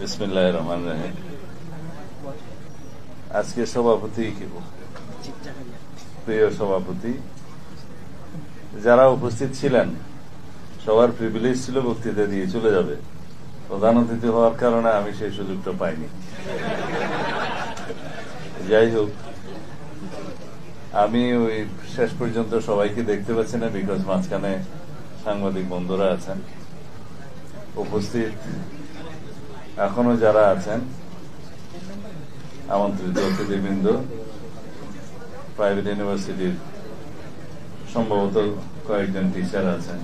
বিসমিল্লাহির রহমানির রহিম। আজকে সভাপতি প্রিয় সভাপতি যারা উপস্থিত ছিলেন সবার প্রিভিলেজ ছিল বক্তৃতা দিয়ে চলে যাবে। প্রধান অতিথি হওয়ার কারণে আমি সেই সুযোগটা পাইনি। যাই হোক, আমি ওই শেষ পর্যন্ত সবাইকে দেখতে পাচ্ছি না, বিকজ মাঝখানে সাংবাদিক বন্ধুরা আছেন উপস্থিত। এখনো যারা আছেন আমন্ত্রিত অতিথিবৃন্দ, প্রাইভেট ইউনিভার্সিটির সম্ভবত কয়েকজন টিচার আছেন,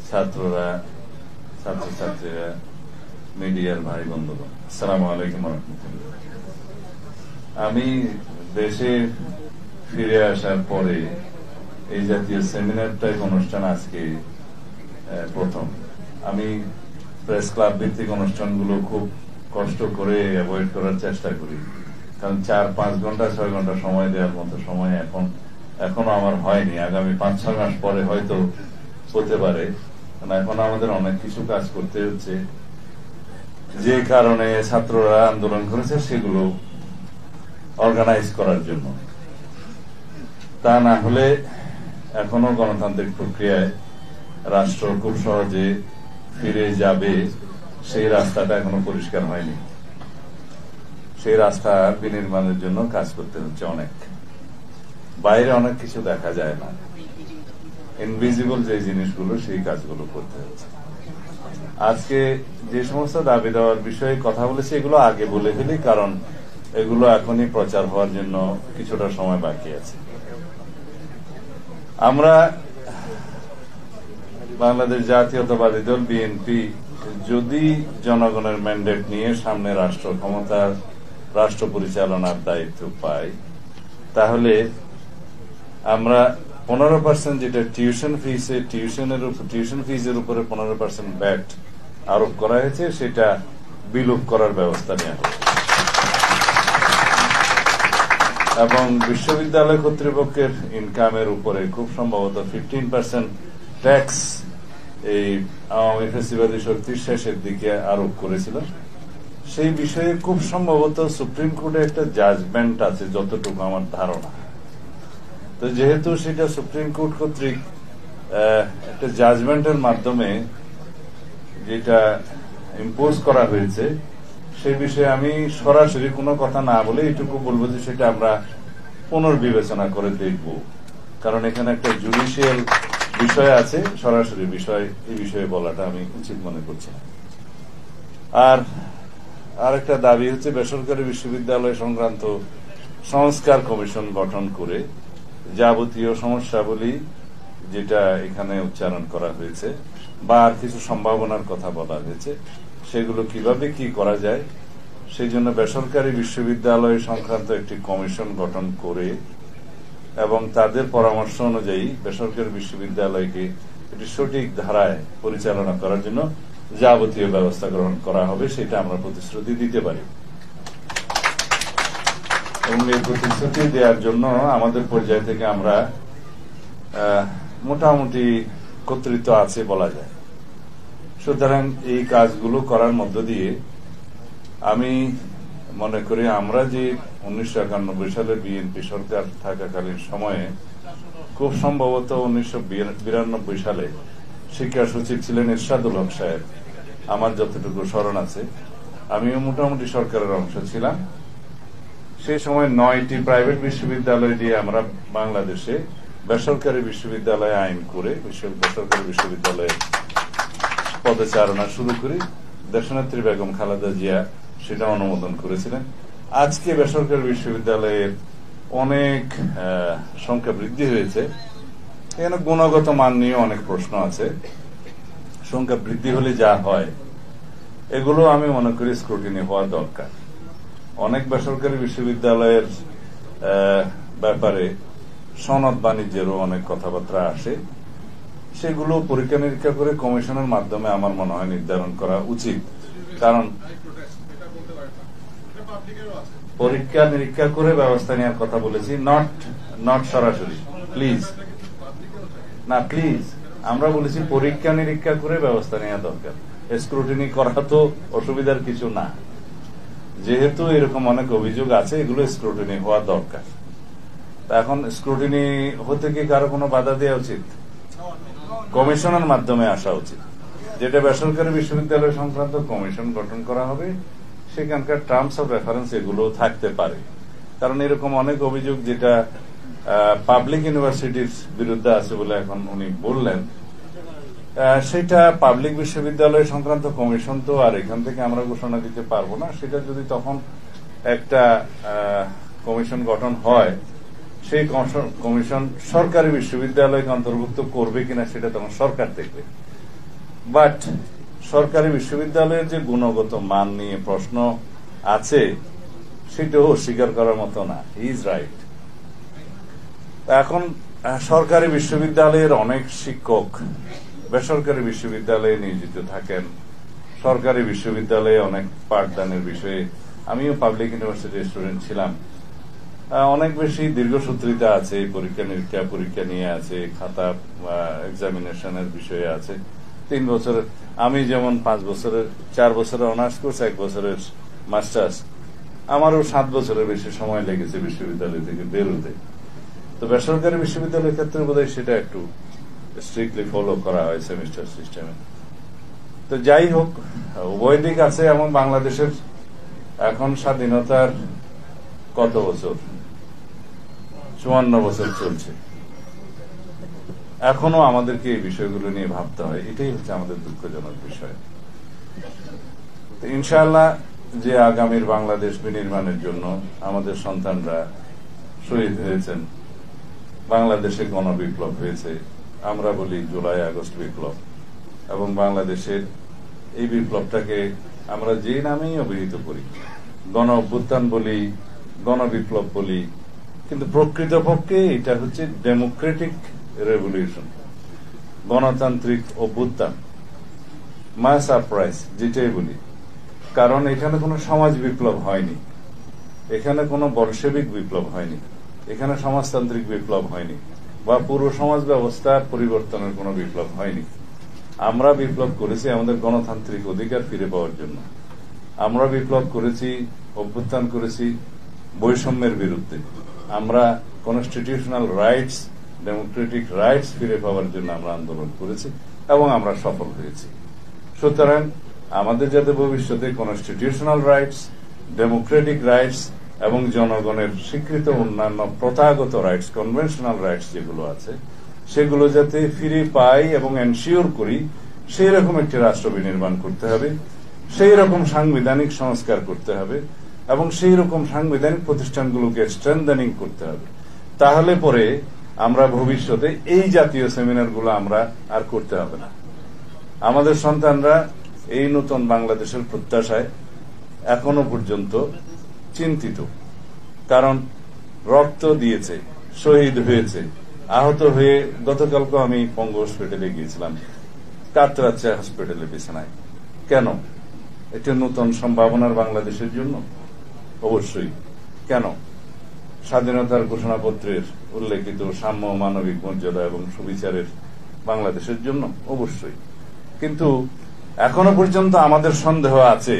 ছাত্ররা, ছাত্রছাত্রীরা, মিডিয়ার ভাই বন্ধুগণ, আসসালামু আলাইকুম ওয়া রাহমাতুল্লাহ। আমি দেশে ফিরে আসার পরে এই জাতীয় সেমিনার টাইপ অনুষ্ঠান আজকে প্রথম। আমি প্রেস ক্লাব ভিত্তিক অনুষ্ঠানগুলো খুব কষ্ট করে অ্যাভয়েড করার চেষ্টা করি, কারণ 4-5 ঘন্টা 6 ঘন্টা সময় দেওয়ার মতো সময় এখনো আমার হয়নি। আগামী 5-6 মাস পরে হয়তো হতে পারে, কারণ এখন আমাদের অনেক কিছু কাজ করতে হচ্ছে, যে কারণে ছাত্ররা আন্দোলন করেছে সেগুলো অর্গানাইজ করার জন্য। তা না হলে এখনো গণতান্ত্রিক প্রক্রিয়ায় রাষ্ট্র খুব সহজে ফিরে যাবে সেই রাস্তাটা এখনো পরিষ্কার হয়নি। সেই রাস্তা বিনির্মাণের জন্য কাজ করতে হচ্ছে অনেক। বাইরে অনেক কিছু দেখা যায় না, ইনভিজিবল যে জিনিসগুলো সেই কাজগুলো করতে হচ্ছে। আজকে যে সমস্ত দাবি দেওয়ার বিষয়ে কথা বলেছি এগুলো আগে বলে ফেলি, কারণ এগুলো এখনই প্রচার হওয়ার জন্য কিছুটা সময় বাকি আছে। আমরা বাংলাদেশ জাতীয়তাবাদী দল বিএনপি যদি জনগণের ম্যান্ডেট নিয়ে সামনে রাষ্ট্র ক্ষমতার রাষ্ট্র পরিচালনার দায়িত্ব পাই, তাহলে আমরা 15% যেটা টিউশন ফিজের উপরে 15% ভ্যাট আরোপ করা হয়েছে সেটা বিলুপ করার ব্যবস্থা নেওয়া হবে, এবং বিশ্ববিদ্যালয় কর্তৃপক্ষের ইনকামের উপরে খুব সম্ভবত 15% ট্যাক্স এই আওয়ামী ফ্যাসিবাদী শক্তির শেষের দিকে আরোপ করেছিল। সেই বিষয়ে খুব সম্ভবত সুপ্রিম কোর্টে একটা জাজমেন্ট আছে যতটুকু আমার ধারণা। তো যেহেতু সেটা সুপ্রিম কোর্ট কর্তৃক একটা জাজমেন্টের মাধ্যমে যেটা ইম্পোজ করা হয়েছে, সেই বিষয়ে আমি সরাসরি কোনো কথা না বলে এটুকু বলবো যে সেটা আমরা পুনর্বিবেচনা করে দেখব, কারণ এখানে একটা জুডিশিয়াল বিষয় আছে, সরাসরি এই বিষয়ে বলাটা আমি উচিত মনে করছি না। আর একটা দাবি হচ্ছে বেসরকারি বিশ্ববিদ্যালয় সংক্রান্ত সংস্কার কমিশন গঠন করে যাবতীয় সমস্যাবলী যেটা এখানে উচ্চারণ করা হয়েছে বা আর কিছু সম্ভাবনার কথা বলা হয়েছে সেগুলো কিভাবে কি করা যায় সেই জন্য বেসরকারি বিশ্ববিদ্যালয় সংক্রান্ত একটি কমিশন গঠন করে এবং তাদের পরামর্শ অনুযায়ী বেসরকারি বিশ্ববিদ্যালয়কে একটি সঠিক ধারায় পরিচালনা করার জন্য যাবতীয় ব্যবস্থা গ্রহণ করা হবে, সেটা আমরা প্রতিশ্রুতি দিতে পারি। এবং এই প্রতিশ্রুতি দেওয়ার জন্য আমাদের পর্যায় থেকে আমরা মোটামুটি কর্তৃত্ব আছে বলা যায়। সুতরাং এই কাজগুলো করার মধ্য দিয়ে আমি মনে করি আমরা যে 1991 সালে বিএনপি সরকার থাকাকালীন সময়ে খুব সম্ভবত 1992 সালে শিক্ষা সচিব ছিলেন এরশাদুল হক সাহেব, আমার যতটুকু স্মরণ আছে। আমিও মোটামুটি সরকারের অংশ ছিলাম। সেই সময় 9টি প্রাইভেট বিশ্ববিদ্যালয় দিয়ে আমরা বাংলাদেশে বেসরকারি বিশ্ববিদ্যালয় আইন করে বেসরকারি বিশ্ববিদ্যালয়ে পদচারণা শুরু করি। দেশনেত্রী বেগম খালেদা জিয়া সেটা অনুমোদন করেছিলেন। আজকে বেসরকারি বিশ্ববিদ্যালয়ের অনেক সংখ্যা বৃদ্ধি হয়েছে। এখানে গুণগত মান নিয়ে অনেক প্রশ্ন আছে। সংখ্যা বৃদ্ধি হলে যা হয় এগুলো আমি মনে করি স্ক্রুটিনি হওয়া দরকার। অনেক বেসরকারি বিশ্ববিদ্যালয়ের ব্যাপারে সনদ বাণিজ্যেরও অনেক কথাবার্তা আসে, সেগুলো পরীক্ষা নিরীক্ষা করে কমিশনের মাধ্যমে আমার মনে হয় নির্ধারণ করা উচিত। কারণ পরীক্ষা নিরীক্ষা করে ব্যবস্থা নেওয়ার কথা বলেছি, নট সরাসরি। প্লিজ আমরা বলেছি পরীক্ষা নিরীক্ষা করে ব্যবস্থা নেওয়া দরকার। স্ক্রুটিনি করা তো অসুবিধার কিছু না, যেহেতু এরকম অনেক অভিযোগ আছে, এগুলো স্ক্রুটিনি হওয়া দরকার। এখন স্ক্রুটিনি হতে কি কারো কোনো বাধা দেওয়া উচিত? কমিশনের মাধ্যমে আসা উচিত, যেটা বেসরকারি বিশ্ববিদ্যালয় সংক্রান্ত কমিশন গঠন করা হবে, সেখানকার টার্মস অফ রেফারেন্স এগুলো থাকতে পারে। কারণ এরকম অনেক অভিযোগ যেটা পাবলিক ইউনিভার্সিটির বিরুদ্ধে আছে বলে এখন উনি বললেন, সেটা পাবলিক বিশ্ববিদ্যালয় সংক্রান্ত কমিশন তো আর এখান থেকে আমরা ঘোষণা দিতে পারবো না। সেটা যদি তখন একটা কমিশন গঠন হয়, সেই কমিশন সরকারি বিশ্ববিদ্যালয়কে অন্তর্ভুক্ত করবে কিনা সেটা তখন সরকার দেখবে। বাট সরকারি বিশ্ববিদ্যালয়ের যে গুণগত মান নিয়ে প্রশ্ন আছে, সেটাও অস্বীকার করার মতো না। Is right. এখন সরকারি বিশ্ববিদ্যালয়ের অনেক শিক্ষক বেসরকারি বিশ্ববিদ্যালয়ে নিয়োজিত থাকেন। সরকারি বিশ্ববিদ্যালয়ে অনেক পাঠদানের বিষয়ে, আমিও পাবলিক ইউনিভার্সিটির স্টুডেন্ট ছিলাম, অনেক বেশি দীর্ঘসূত্রিতা আছে, পরীক্ষা নিরীক্ষা পরীক্ষা নিয়ে আছে, খাতা এক্সামিনেশনের বিষয়ে আছে। 3 বছরের, আমি যেমন 5 বছরের 4 বছরের অনার্স কোর্স, 1 বছরের মাস্টার্স, আমারও 7 বছরের বেশি সময় লেগেছে বিশ্ববিদ্যালয় থেকে বেরোতে। তো বেসরকারি বিশ্ববিদ্যালয়ের ক্ষেত্রে বোধহয় সেটা একটু স্ট্রিক্টলি ফলো করা হয় সেমিস্টার সিস্টেমে। তো যাই হোক, উভয় দিক আছে। এবং বাংলাদেশের এখন স্বাধীনতার কত বছর? 54 বছর চলছে। এখনো আমাদেরকে এই বিষয়গুলো নিয়ে ভাবতে হয়, এটাই হচ্ছে আমাদের দুঃখজনক বিষয়। তো ইনশাআল্লাহ যে আগামীর বাংলাদেশ বিনির্মাণের জন্য আমাদের সন্তানরা শহীদ হয়েছেন, বাংলাদেশে গণবিপ্লব হয়েছে, আমরা বলি জুলাই আগস্ট বিপ্লব, এবং বাংলাদেশের এই বিপ্লবটাকে আমরা যে নামেই অভিহিত করি, গণ অভ্যুত্থান বলি, গণবিপ্লব বলি, কিন্তু প্রকৃতপক্ষে এটা হচ্ছে ডেমোক্রেটিক রেভলিউশন, গণতান্ত্রিক অভ্যুত্থান, মাস সারপ্রাইজ যেটাই বলি। কারণ এখানে কোনো সমাজ বিপ্লব হয়নি, এখানে কোনো বলশেবিক বিপ্লব হয়নি, এখানে সমাজতান্ত্রিক বিপ্লব হয়নি, বা পুরো সমাজ ব্যবস্থার পরিবর্তনের কোনো বিপ্লব হয়নি। আমরা বিপ্লব করেছি আমাদের গণতান্ত্রিক অধিকার ফিরে পাওয়ার জন্য। আমরা বিপ্লব করেছি, অভ্যুত্থান করেছি বৈষম্যের বিরুদ্ধে। আমরা কনস্টিটিউশনাল রাইটস, ডেমোক্রেটিক রাইটস ফিরে পাওয়ার জন্য আমরা আন্দোলন করেছি, এবং আমরা সফল হয়েছি। সুতরাং আমাদের যাতে ভবিষ্যতে কনস্টিটিউশনাল রাইটস, ডেমোক্রেটিক রাইটস এবং জনগণের স্বীকৃত অন্যান্য প্রথাগত রাইটস, কনভেনশনাল রাইটস যেগুলো আছে, সেগুলো যাতে ফিরে পাই এবং এনশিওর করি, সেই রকম একটি রাষ্ট্র বিনির্মাণ করতে হবে, সেই রকম সাংবিধানিক সংস্কার করতে হবে, এবং সেই রকম সাংবিধানিক প্রতিষ্ঠানগুলোকে স্ট্রেংথেনিং করতে হবে। তাহলে পরে আমরা ভবিষ্যতে এই জাতীয় সেমিনারগুলো আমরা আর করতে হবে না। আমাদের সন্তানরা এই নতুন বাংলাদেশের প্রত্যাশায় এখনো পর্যন্ত চিন্তিত, কারণ রক্ত দিয়েছে, শহীদ হয়েছে, আহত হয়ে। গতকালকে আমি পঙ্গু হসপিটালে গিয়েছিলাম, কাতরাচ্ছে হসপিটালে বিছানায়। কেন? একটি নতুন সম্ভাবনার বাংলাদেশের জন্য? অবশ্যই। কেন? স্বাধীনতার ঘোষণাপত্রের উল্লেখিত সাম্য, মানবিক মর্যাদা এবং সুবিচারের বাংলাদেশের জন্য? অবশ্যই। কিন্তু এখনো পর্যন্ত আমাদের সন্দেহ আছে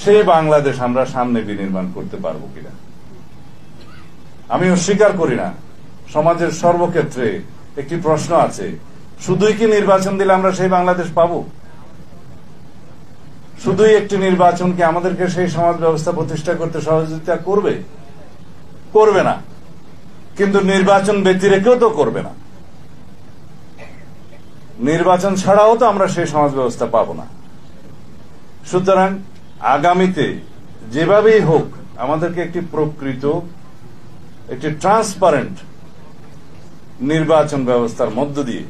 সেই বাংলাদেশ আমরা সামনে বিনির্মাণ করতে পারবো কিনা। আমি অস্বীকার করি না, সমাজের সর্বক্ষেত্রে একটি প্রশ্ন আছে, শুধুই কি নির্বাচন দিলে আমরা সেই বাংলাদেশ পাবো? শুধুই একটি নির্বাচন কি আমাদেরকে সেই সমাজ ব্যবস্থা প্রতিষ্ঠা করতে সহযোগিতা করবে? করবে না। কিন্তু নির্বাচন ব্যতি রেখেও তো করবে না। নির্বাচন ছাড়াও তো আমরা সেই সমাজ ব্যবস্থা পাবো না। সুতরাং আগামীতে যেভাবেই হোক আমাদেরকে একটি প্রকৃত, একটি ট্রান্সপারেন্ট নির্বাচন ব্যবস্থার মধ্য দিয়ে,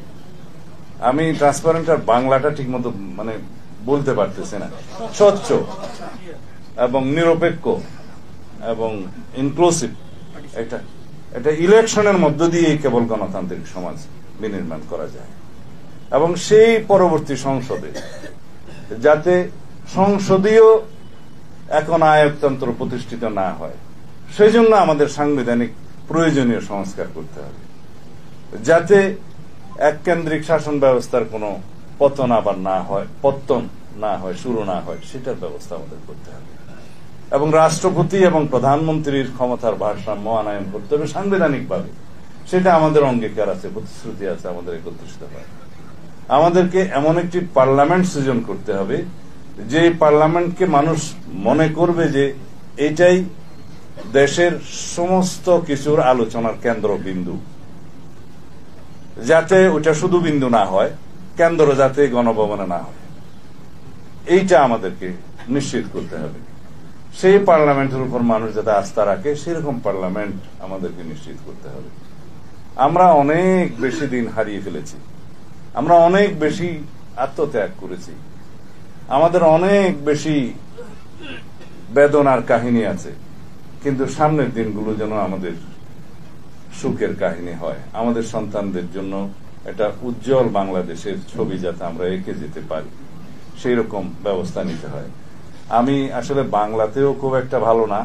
আমি ট্রান্সপারেন্ট আর বাংলাটা ঠিক মতো বলতে পারতেছি না, স্বচ্ছ এবং নিরপেক্ষ এবং ইনক্লুসিভ একটা ইলেকশনের মধ্য দিয়ে কেবল গণতান্ত্রিক সমাজ বিনির্মাণ করা যায়। এবং সেই পরবর্তী সংসদে যাতে সংসদীয় এখন আয়কতন্ত্র প্রতিষ্ঠিত না হয়, সেই জন্য আমাদের সাংবিধানিক প্রয়োজনীয় সংস্কার করতে হবে, যাতে এককেন্দ্রিক শাসন ব্যবস্থার কোনো পতন আবার না হয়, পত্তন না হয়, শুরু না হয়, সেটার ব্যবস্থা আমাদের করতে হবে। এবং রাষ্ট্রপতি এবং প্রধানমন্ত্রীর ক্ষমতার ভারসাম্য আনয়ন করতে হবে সাংবিধানিকভাবে। সেটা আমাদের অঙ্গীকার আছে, প্রতিশ্রুতি আছে, আমাদের একত্রিত হয়। আমাদেরকে এমন একটি পার্লামেন্ট সৃজন করতে হবে যে পার্লামেন্টকে মানুষ মনে করবে যে এটাই দেশের সমস্ত কিছুর আলোচনার কেন্দ্রবিন্দু, যাতে ওটা শুধু বিন্দু না হয়, কেন্দ্র যাতে গণভবনে না হয়, এইটা আমাদেরকে নিশ্চিত করতে হবে। সেই পার্লামেন্টের উপর মানুষ যাতে আস্থা রাখে, সেরকম পার্লামেন্ট আমাদেরকে নিশ্চিত করতে হবে। আমরা অনেক বেশি দিন হারিয়ে ফেলেছি, আমরা অনেক বেশি আত্মত্যাগ করেছি, আমাদের অনেক বেশি বেদনার কাহিনী আছে, কিন্তু সামনের দিনগুলো যেন আমাদের সুখের কাহিনী হয়, আমাদের সন্তানদের জন্য একটা উজ্জ্বল বাংলাদেশের ছবি যাতে আমরা এঁকে যেতে পারি, সেই রকম ব্যবস্থা নিতে হয়। আমি আসলে বাংলাতেও খুব একটা ভালো না,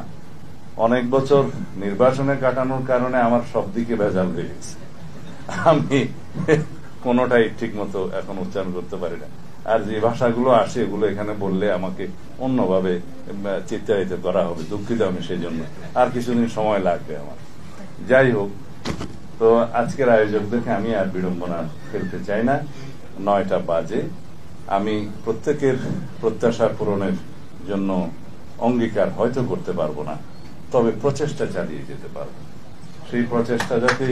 অনেক বছর নির্বাচনে কাটানোর কারণে আমার সব দিকে ভেজাল হয়ে গেছে, আমি কোনোটাই ঠিক মতো এখন উচ্চারণ করতে পারি না। আর যে ভাষাগুলো আসে এগুলো এখানে বললে আমাকে অন্যভাবে চিত্রায়িত করা হবে, দুঃখিত আমি সেই জন্য, আর কিছুদিন সময় লাগবে আমার। যাই হোক, তো আজকের আয়োজকদেরকে আমি আর বিড়ম্বনা ফেলতে চাই না, 9টা বাজে। আমি প্রত্যেকের প্রত্যাশা পূরণের জন্য অঙ্গীকার হয়তো করতে পারবো না, তবে প্রচেষ্টা চালিয়ে যেতে পারবো। সেই প্রচেষ্টা যাতে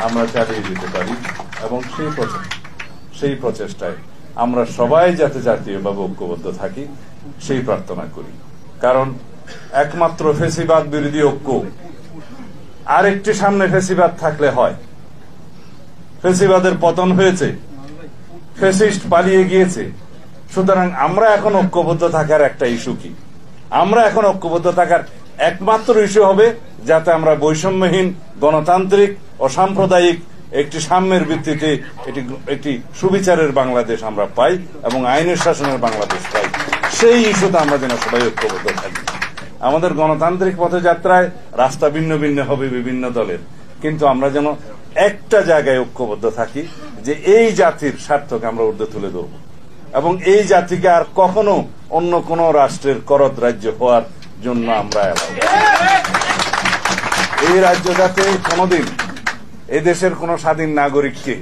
আমরা চালিয়ে যেতে পারি এবং সেই প্রচেষ্টায় আমরা সবাই যাতে জাতীয়ভাবে ঐক্যবদ্ধ থাকি, সেই প্রার্থনা করি। কারণ একমাত্র ফ্যাসিবাদ বিরোধী ঐক্য, আরেকটি সামনে ফ্যাসিবাদ থাকলে হয়। ফ্যাসিবাদের পতন হয়েছে, ফ্যাসিস্ট পালিয়ে গিয়েছে, সুতরাং আমরা এখন ঐক্যবদ্ধ থাকার একটা ইস্যু কি? আমরা এখন ঐক্যবদ্ধ থাকার একমাত্র ইস্যু হবে যাতে আমরা বৈষম্যহীন, গণতান্ত্রিক ও সাম্প্রদায়িক একটি সাম্যের ভিত্তিতে একটি সুবিচারের বাংলাদেশ আমরা পাই এবং আইনের শাসনের বাংলাদেশ পাই। সেই ইস্যুতে আমরা যেন সবাই ঐক্যবদ্ধ থাকি। আমাদের গণতান্ত্রিক পথযাত্রায় রাস্তা ভিন্ন ভিন্ন হবে বিভিন্ন দলের, কিন্তু আমরা যেন একটা জায়গায় ঐক্যবদ্ধ থাকি যে এই জাতির স্বার্থকে আমরা ঊর্ধ্বে তুলে ধরব এবং এই জাতিকে আর কখনো অন্য কোন রাষ্ট্রের করদ রাজ্য হওয়ার জন্য আমরা এই রাজ্য যাতে কোনদিন এই দেশের কোন স্বাধীন নাগরিককে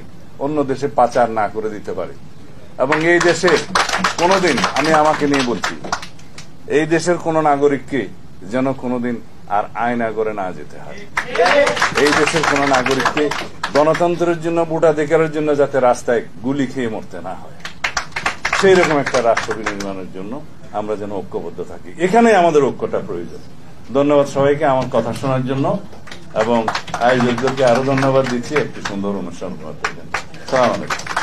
অন্য দেশে পাচার না করে দিতে পারে এবং এই দেশে কোনদিন, আমি আমাকে নিয়ে বলছি, এই দেশের কোন নাগরিককে যেন কোনদিন আর আয়না করে না যেতে হয়। এই দেশের কোন নাগরিককে গণতন্ত্রের জন্য, ভোটাধিকারের জন্য যাতে রাস্তায় গুলি খেয়ে মরতে না হয়, সেই রকম একটা রাষ্ট্র বিনির্মাণের জন্য আমরা যেন ঐক্যবদ্ধ থাকি। এখানে আমাদের ঐক্যটা প্রয়োজন। ধন্যবাদ সবাইকে আমার কথা শোনার জন্য এবং আয়োজকদেরকে আরো ধন্যবাদ দিচ্ছি একটি সুন্দর অনুষ্ঠান করার জন্য। আসসালামু আলাইকুম।